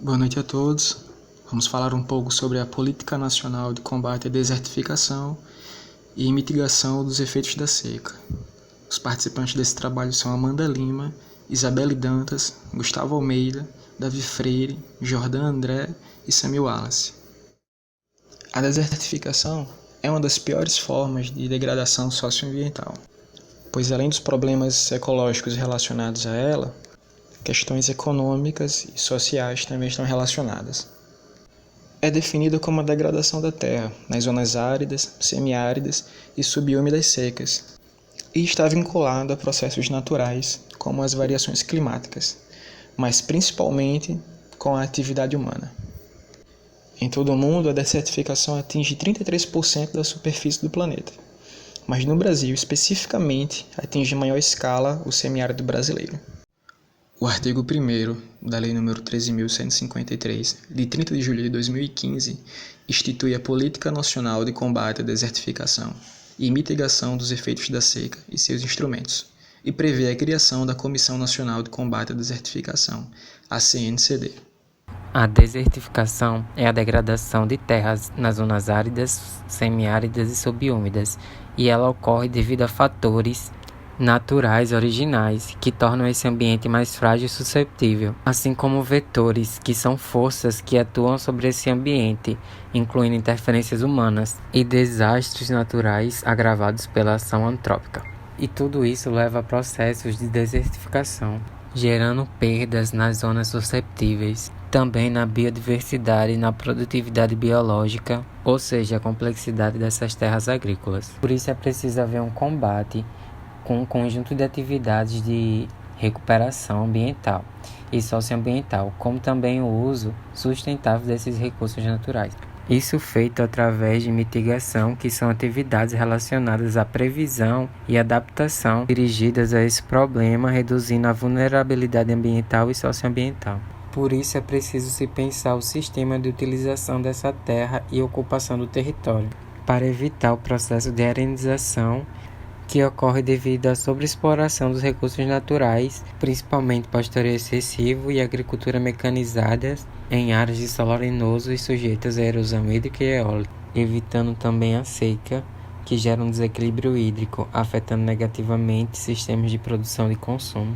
Boa noite a todos. Vamos falar um pouco sobre a Política Nacional de Combate à Desertificação e Mitigação dos Efeitos da Seca. Os participantes desse trabalho são Amanda Lima, Isabelle Dantas, Gustavo Almeida, Davi Freire, Jordan André e Samir Wallace. A desertificação é uma das piores formas de degradação socioambiental, pois além dos problemas ecológicos relacionados a ela, questões econômicas e sociais também estão relacionadas. É definida como a degradação da terra nas zonas áridas, semiáridas e subúmidas secas, e está vinculada a processos naturais, como as variações climáticas, mas principalmente com a atividade humana. Em todo o mundo, a desertificação atinge 33% da superfície do planeta, mas no Brasil, especificamente, atinge em maior escala o semiárido brasileiro. O artigo 1º da Lei nº 13.153, de 30 de julho de 2015, institui a Política Nacional de Combate à Desertificação e Mitigação dos Efeitos da Seca e seus instrumentos, e prevê a criação da Comissão Nacional de Combate à Desertificação, a CNCD. A desertificação é a degradação de terras nas zonas áridas, semiáridas e subúmidas, e ela ocorre devido a fatores naturais originais que tornam esse ambiente mais frágil e susceptível, assim como vetores, que são forças que atuam sobre esse ambiente, incluindo interferências humanas e desastres naturais agravados pela ação antrópica. E tudo isso leva a processos de desertificação, gerando perdas nas zonas susceptíveis, também na biodiversidade e na produtividade biológica, ou seja, a complexidade dessas terras agrícolas. Por isso é preciso haver um combate com um conjunto de atividades de recuperação ambiental e socioambiental, como também o uso sustentável desses recursos naturais. Isso feito através de mitigação, que são atividades relacionadas à previsão e adaptação dirigidas a esse problema, reduzindo a vulnerabilidade ambiental e socioambiental. Por isso é preciso se pensar o sistema de utilização dessa terra e ocupação do território, para evitar o processo de arenização que ocorre devido à sobreexploração dos recursos naturais, principalmente pastoreio excessivo e agricultura mecanizada em áreas de solo arenoso e sujeitas à erosão hídrica e eólica, evitando também a seca, que gera um desequilíbrio hídrico, afetando negativamente sistemas de produção e consumo.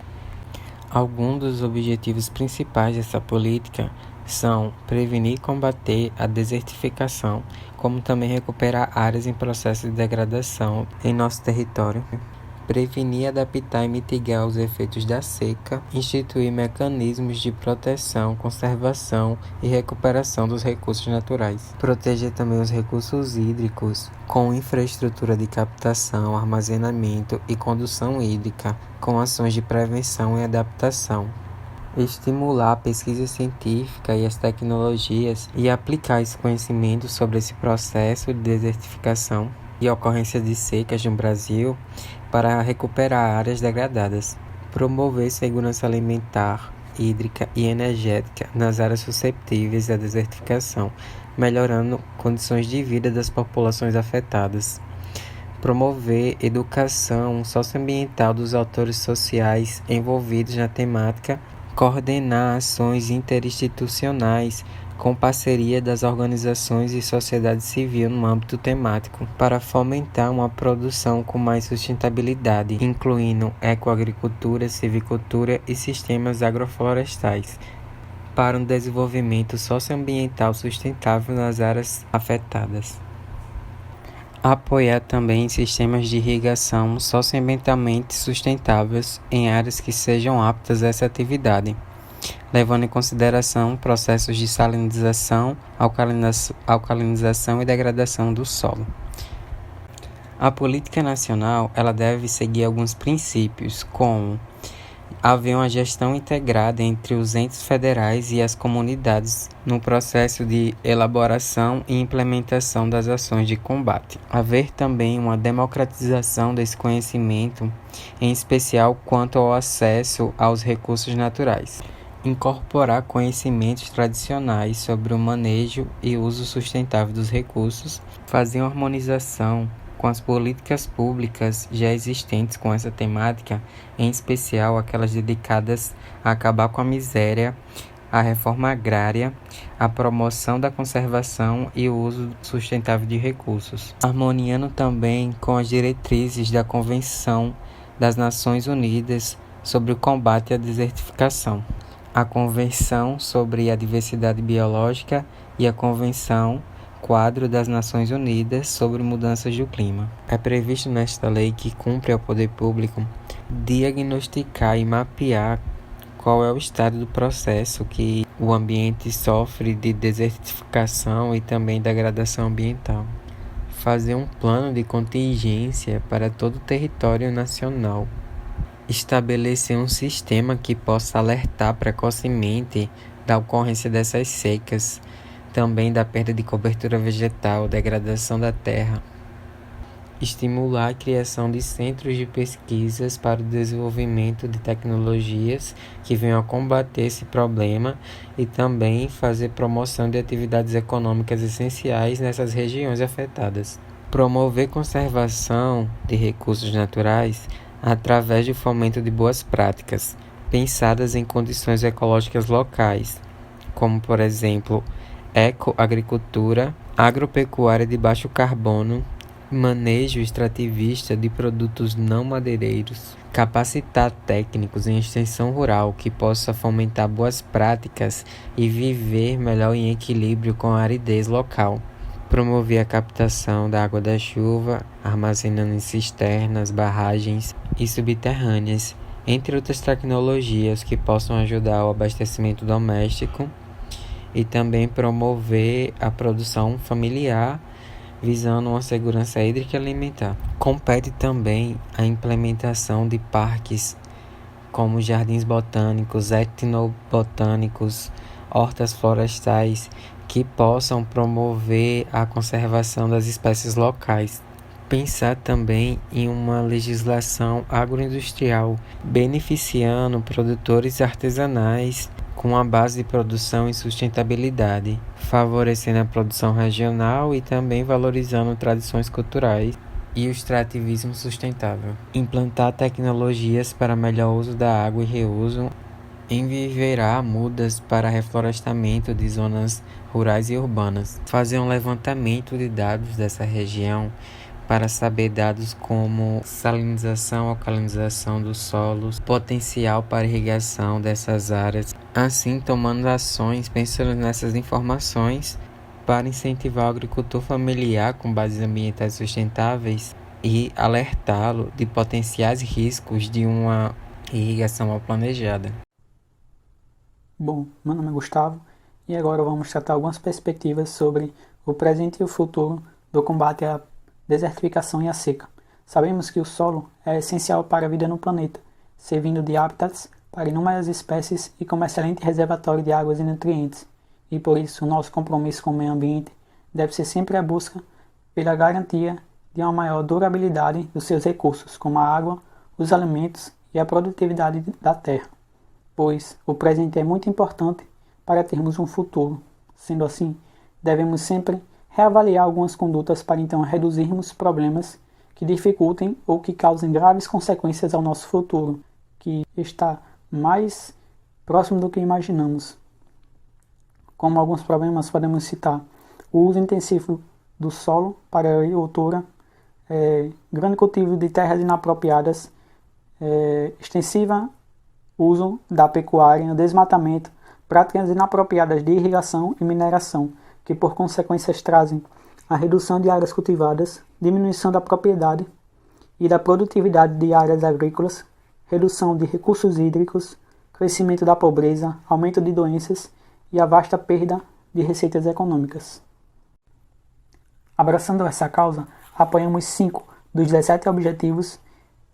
Alguns dos objetivos principais dessa política são prevenir e combater a desertificação, como também recuperar áreas em processo de degradação em nosso território, prevenir, adaptar e mitigar os efeitos da seca, instituir mecanismos de proteção, conservação e recuperação dos recursos naturais, proteger também os recursos hídricos com infraestrutura de captação, armazenamento e condução hídrica, com ações de prevenção e adaptação, estimular a pesquisa científica e as tecnologias e aplicar esse conhecimento sobre esse processo de desertificação e ocorrência de secas no Brasil para recuperar áreas degradadas, promover segurança alimentar, hídrica e energética nas áreas susceptíveis à desertificação, melhorando condições de vida das populações afetadas, promover educação socioambiental dos atores sociais envolvidos na temática, coordenar ações interinstitucionais com parceria das organizações e sociedade civil no âmbito temático, para fomentar uma produção com mais sustentabilidade, incluindo ecoagricultura, silvicultura e sistemas agroflorestais, para um desenvolvimento socioambiental sustentável nas áreas afetadas. Apoiar também sistemas de irrigação socioambientalmente sustentáveis em áreas que sejam aptas a essa atividade, levando em consideração processos de salinização, alcalinização e degradação do solo. A política nacional ela deve seguir alguns princípios, como haver uma gestão integrada entre os entes federais e as comunidades no processo de elaboração e implementação das ações de combate. Haver também uma democratização desse conhecimento, em especial quanto ao acesso aos recursos naturais. Incorporar conhecimentos tradicionais sobre o manejo e uso sustentável dos recursos, fazer uma harmonização com as políticas públicas já existentes com essa temática, em especial aquelas dedicadas a acabar com a miséria a reforma agrária, a promoção da conservação e o uso sustentável de recursos, harmoniando também com as diretrizes da Convenção das Nações Unidas sobre o combate à desertificação, a Convenção sobre a Diversidade Biológica e a Convenção Quadro das Nações Unidas sobre Mudanças do Clima. É previsto nesta lei que cumpre ao poder público diagnosticar e mapear qual é o estado do processo que o ambiente sofre de desertificação e também degradação ambiental. Fazer um plano de contingência para todo o território nacional. Estabelecer um sistema que possa alertar precocemente da ocorrência dessas secas, também da perda de cobertura vegetal, degradação da terra. Estimular a criação de centros de pesquisas para o desenvolvimento de tecnologias que venham a combater esse problema e também fazer promoção de atividades econômicas essenciais nessas regiões afetadas. Promover conservação de recursos naturais através do fomento de boas práticas, pensadas em condições ecológicas locais, como, por exemplo, ecoagricultura, agropecuária de baixo carbono, manejo extrativista de produtos não madeireiros, capacitar técnicos em extensão rural que possa fomentar boas práticas e viver melhor em equilíbrio com a aridez local, promover a captação da água da chuva, armazenando em cisternas, barragens e subterrâneas, entre outras tecnologias que possam ajudar ao abastecimento doméstico e também promover a produção familiar, visando uma segurança hídrica e alimentar. Compete também a implementação de parques como jardins botânicos, etnobotânicos, hortas florestais, que possam promover a conservação das espécies locais. Pensar também em uma legislação agroindustrial, beneficiando produtores artesanais com a base de produção e sustentabilidade, favorecendo a produção regional e também valorizando tradições culturais e o extrativismo sustentável. Implantar tecnologias para melhor uso da água e reuso, enviverar mudas para reflorestamento de zonas rurais e urbanas. Fazer um levantamento de dados dessa região para saber dados como salinização, alcalinização dos solos, potencial para irrigação dessas áreas, assim tomando ações pensando nessas informações para incentivar o agricultor familiar com bases ambientais sustentáveis e alertá-lo de potenciais riscos de uma irrigação mal planejada. Bom, meu nome é Gustavo e agora vamos tratar algumas perspectivas sobre o presente e o futuro do combate à desertificação e à seca. Sabemos que o solo é essencial para a vida no planeta, servindo de hábitats para inúmeras espécies e como excelente reservatório de águas e nutrientes, e por isso o nosso compromisso com o meio ambiente deve ser sempre a busca pela garantia de uma maior durabilidade dos seus recursos, como a água, os alimentos e a produtividade da terra, pois o presente é muito importante para termos um futuro. Sendo assim, devemos sempre reavaliar algumas condutas para então reduzirmos problemas que dificultem ou que causem graves consequências ao nosso futuro, que está mais próximo do que imaginamos. Como alguns problemas podemos citar o uso intensivo do solo para a agricultura, grande cultivo de terras inapropriadas, extensiva uso da pecuária, desmatamento, práticas inapropriadas de irrigação e mineração, que por consequências trazem a redução de áreas cultivadas, diminuição da propriedade e da produtividade de áreas agrícolas, redução de recursos hídricos, crescimento da pobreza, aumento de doenças e a vasta perda de receitas econômicas. Abraçando essa causa, apoiamos 5 dos 17 objetivos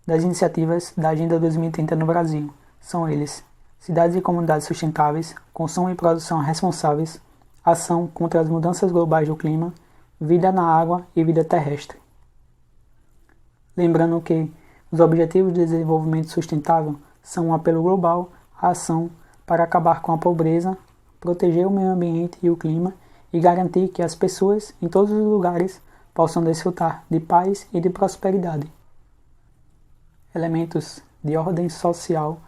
das iniciativas da Agenda 2030 no Brasil. São eles: cidades e comunidades sustentáveis, consumo e produção responsáveis, ação contra as mudanças globais do clima, vida na água e vida terrestre. Lembrando que os Objetivos de Desenvolvimento Sustentável são um apelo global à ação para acabar com a pobreza, proteger o meio ambiente e o clima e garantir que as pessoas em todos os lugares possam desfrutar de paz e de prosperidade. Elementos de ordem social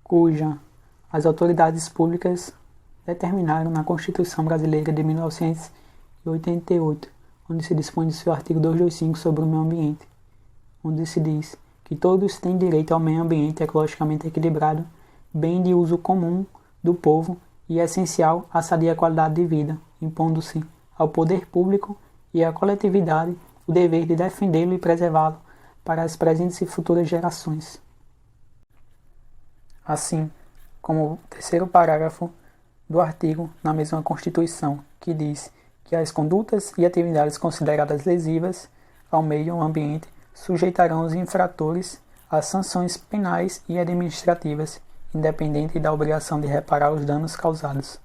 cuja as autoridades públicas determinaram na Constituição Brasileira de 1988, onde se dispõe do seu artigo 225 sobre o meio ambiente, onde se diz que todos têm direito ao meio ambiente ecologicamente equilibrado, bem de uso comum do povo e essencial à sadia qualidade de vida, impondo-se ao poder público e à coletividade o dever de defendê-lo e preservá-lo para as presentes e futuras gerações. Assim como o terceiro parágrafo do artigo na mesma Constituição, que diz que as condutas e atividades consideradas lesivas ao meio ambiente sujeitarão os infratores a sanções penais e administrativas, independente da obrigação de reparar os danos causados.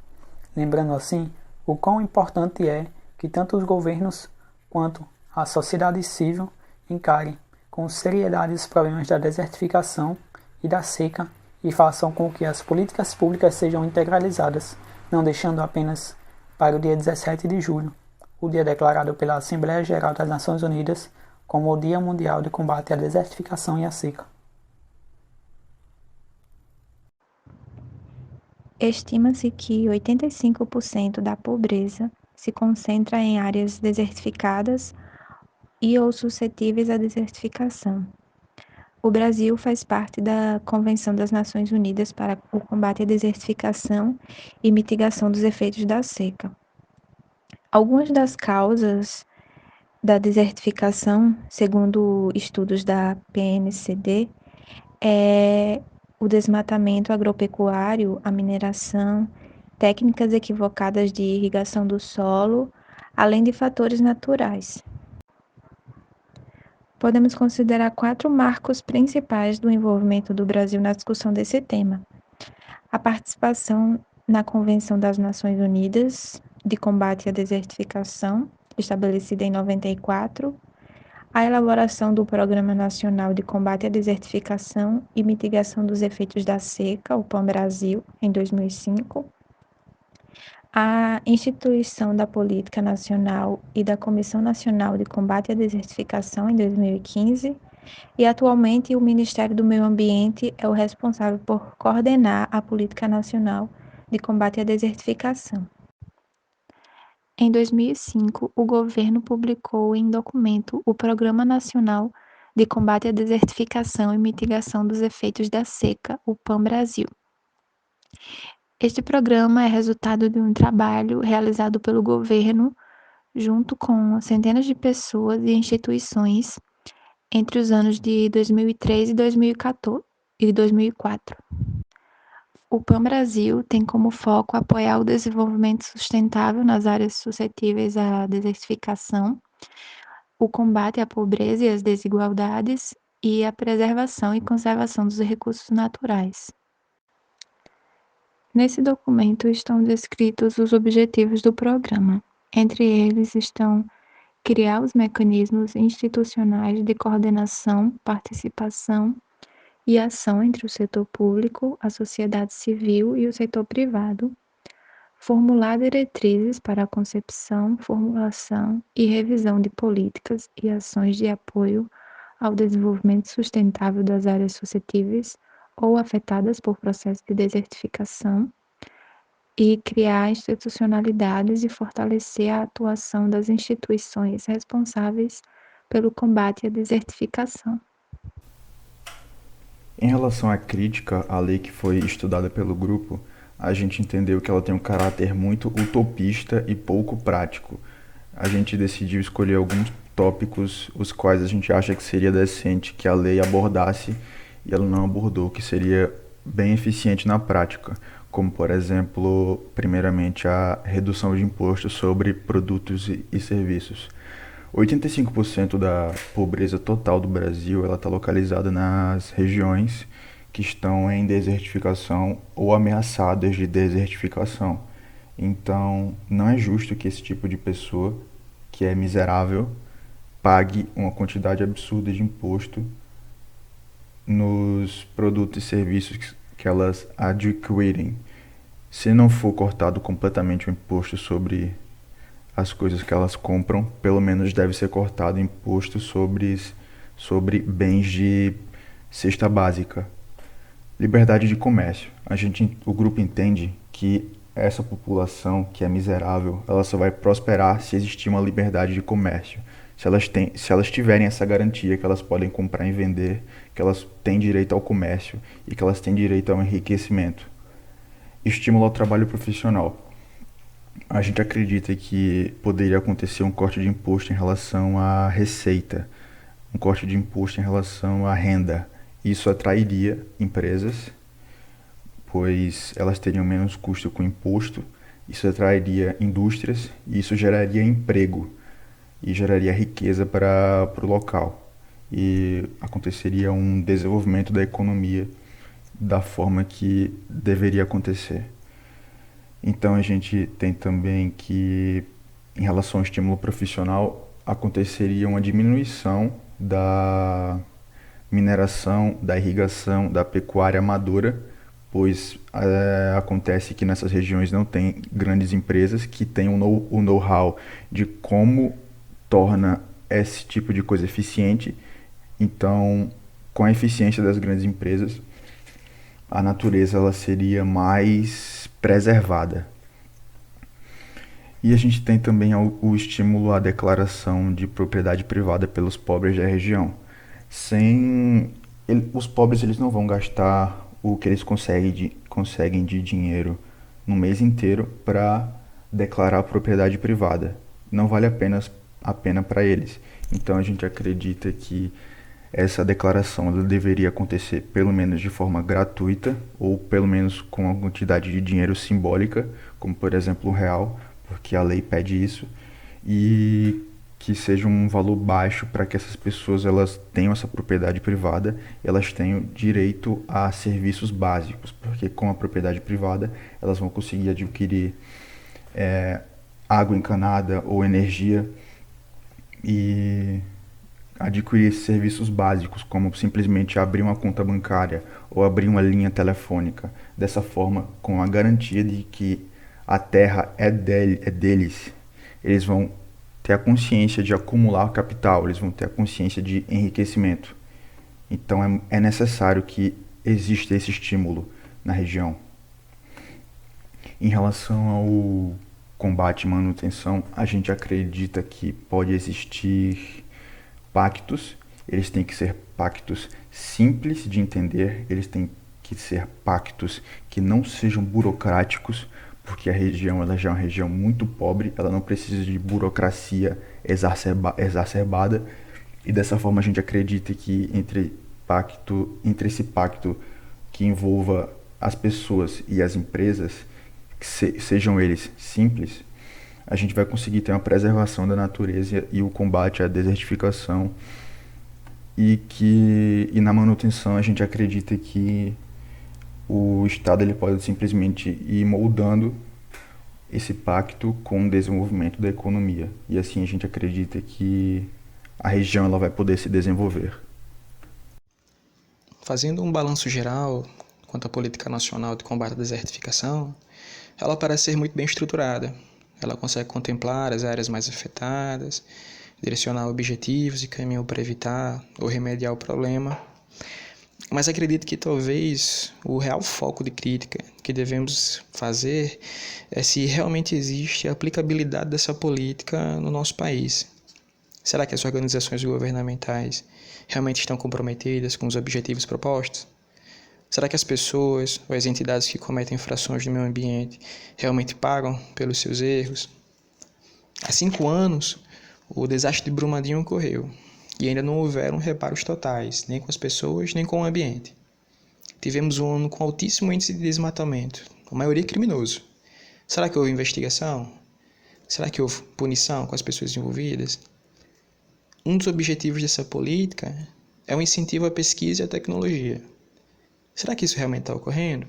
Lembrando assim o quão importante é que tanto os governos quanto a sociedade civil encarem com seriedade os problemas da desertificação e da seca e façam com que as políticas públicas sejam integralizadas, não deixando apenas para o dia 17 de julho, o dia declarado pela Assembleia Geral das Nações Unidas como o Dia Mundial de Combate à Desertificação e à Seca. Estima-se que 85% da pobreza se concentra em áreas desertificadas e ou suscetíveis à desertificação. O Brasil faz parte da Convenção das Nações Unidas para o Combate à Desertificação e Mitigação dos Efeitos da Seca. Algumas das causas da desertificação, segundo estudos da PNCD, é o desmatamento agropecuário, a mineração, técnicas equivocadas de irrigação do solo, além de fatores naturais. Podemos considerar 4 marcos principais do envolvimento do Brasil na discussão desse tema. A participação na Convenção das Nações Unidas de Combate à Desertificação, estabelecida em 94, a elaboração do Programa Nacional de Combate à Desertificação e Mitigação dos Efeitos da Seca, o PAN-Brasil, em 2005, a instituição da Política Nacional e da Comissão Nacional de Combate à Desertificação, em 2015, e atualmente o Ministério do Meio Ambiente é o responsável por coordenar a Política Nacional de Combate à Desertificação. Em 2005, o governo publicou em documento o Programa Nacional de Combate à Desertificação e Mitigação dos Efeitos da Seca, o PAN-Brasil. Este programa é resultado de um trabalho realizado pelo governo junto com centenas de pessoas e instituições entre os anos de 2003 e 2004. O PAN-Brasil tem como foco apoiar o desenvolvimento sustentável nas áreas suscetíveis à desertificação, o combate à pobreza e às desigualdades e a preservação e conservação dos recursos naturais. Nesse documento estão descritos os objetivos do programa. Entre eles estão criar os mecanismos institucionais de coordenação, participação e ação entre o setor público, a sociedade civil e o setor privado, formular diretrizes para a concepção, formulação e revisão de políticas e ações de apoio ao desenvolvimento sustentável das áreas suscetíveis ou afetadas por processos de desertificação, e criar institucionalidades e fortalecer a atuação das instituições responsáveis pelo combate à desertificação. Em relação à crítica à lei que foi estudada pelo grupo, a gente entendeu que ela tem um caráter muito utopista e pouco prático. A gente decidiu escolher alguns tópicos os quais a gente acha que seria decente que a lei abordasse e ela não abordou, que seria bem eficiente na prática, como, por exemplo, primeiramente, a redução de impostos sobre produtos e serviços. 85% da pobreza total do Brasil ela está localizada nas regiões que estão em desertificação ou ameaçadas de desertificação. Então, não é justo que esse tipo de pessoa, que é miserável, pague uma quantidade absurda de imposto nos produtos e serviços que elas adquirem. Se não for cortado completamente o imposto sobre as coisas que elas compram, pelo menos deve ser cortado imposto sobre bens de cesta básica. Liberdade de comércio. O grupo entende que essa população que é miserável, ela só vai prosperar se existir uma liberdade de comércio. Se elas tiverem essa garantia que elas podem comprar e vender, que elas têm direito ao comércio e que elas têm direito ao enriquecimento. Estímulo ao trabalho profissional. A gente acredita que poderia acontecer um corte de imposto em relação à receita, um corte de imposto em relação à renda. Isso atrairia empresas, pois elas teriam menos custo com imposto, isso atrairia indústrias e isso geraria emprego e geraria riqueza para o local. E aconteceria um desenvolvimento da economia da forma que deveria acontecer. Então a gente tem também que, em relação ao estímulo profissional, aconteceria uma diminuição da mineração, da irrigação, da pecuária amadora, pois acontece que nessas regiões não tem grandes empresas que têm o know-how de como torna esse tipo de coisa eficiente. Então, com a eficiência das grandes empresas, a natureza ela seria mais preservada. E a gente tem também o estímulo à declaração de propriedade privada pelos pobres da região. Os pobres eles não vão gastar o que eles conseguem de dinheiro no mês inteiro para declarar a propriedade privada. Não vale a pena para eles. Então a gente acredita que essa declaração ela deveria acontecer pelo menos de forma gratuita ou pelo menos com uma quantidade de dinheiro simbólica, como por exemplo o real, porque a lei pede isso, e que seja um valor baixo para que essas pessoas elas tenham essa propriedade privada, elas tenham direito a serviços básicos, porque com a propriedade privada elas vão conseguir adquirir água encanada ou energia e adquirir esses serviços básicos, como simplesmente abrir uma conta bancária ou abrir uma linha telefônica. Dessa forma, com a garantia de que a terra é deles, eles vão ter a consciência de acumular capital, eles vão ter a consciência de enriquecimento. Então é necessário que exista esse estímulo na região. Em relação ao combate e manutenção, a gente acredita que pode existir pactos, eles têm que ser pactos simples de entender, eles têm que ser pactos que não sejam burocráticos, porque a região ela já é uma região muito pobre, ela não precisa de burocracia exacerbada, e dessa forma a gente acredita que entre esse pacto que envolva as pessoas e as empresas, que sejam eles simples, a gente vai conseguir ter uma preservação da natureza e o combate à desertificação, e na manutenção a gente acredita que o Estado ele pode simplesmente ir moldando esse pacto com o desenvolvimento da economia, e assim a gente acredita que a região ela vai poder se desenvolver. Fazendo um balanço geral quanto à política nacional de combate à desertificação, ela parece ser muito bem estruturada. Ela consegue contemplar as áreas mais afetadas, direcionar objetivos e caminho para evitar ou remediar o problema. Mas acredito que talvez o real foco de crítica que devemos fazer é se realmente existe a aplicabilidade dessa política no nosso país. Será que as organizações governamentais realmente estão comprometidas com os objetivos propostos? Será que as pessoas ou as entidades que cometem infrações no meio ambiente realmente pagam pelos seus erros? Há 5 anos, o desastre de Brumadinho ocorreu e ainda não houveram reparos totais, nem com as pessoas, nem com o ambiente. Tivemos um ano com altíssimo índice de desmatamento, a maioria criminoso. Será que houve investigação? Será que houve punição com as pessoas envolvidas? Um dos objetivos dessa política é o incentivo à pesquisa e à tecnologia. Será que isso realmente está ocorrendo?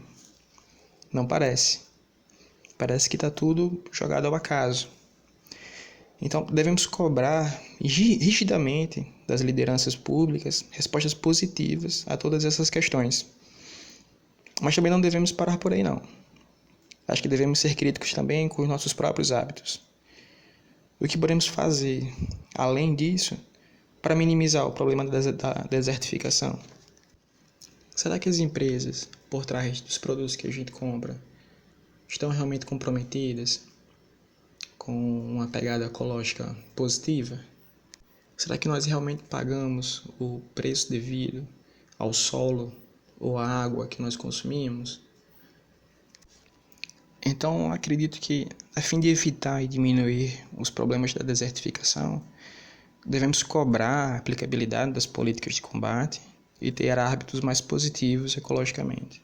Não parece. Parece que está tudo jogado ao acaso. Então, devemos cobrar rigidamente das lideranças públicas respostas positivas a todas essas questões. Mas também não devemos parar por aí, não. Acho que devemos ser críticos também com os nossos próprios hábitos. O que podemos fazer, além disso, para minimizar o problema da desertificação? Será que as empresas por trás dos produtos que a gente compra estão realmente comprometidas com uma pegada ecológica positiva? Será que nós realmente pagamos o preço devido ao solo ou à água que nós consumimos? Então, acredito que, a fim de evitar e diminuir os problemas da desertificação, devemos cobrar a aplicabilidade das políticas de combate e ter hábitos mais positivos ecologicamente.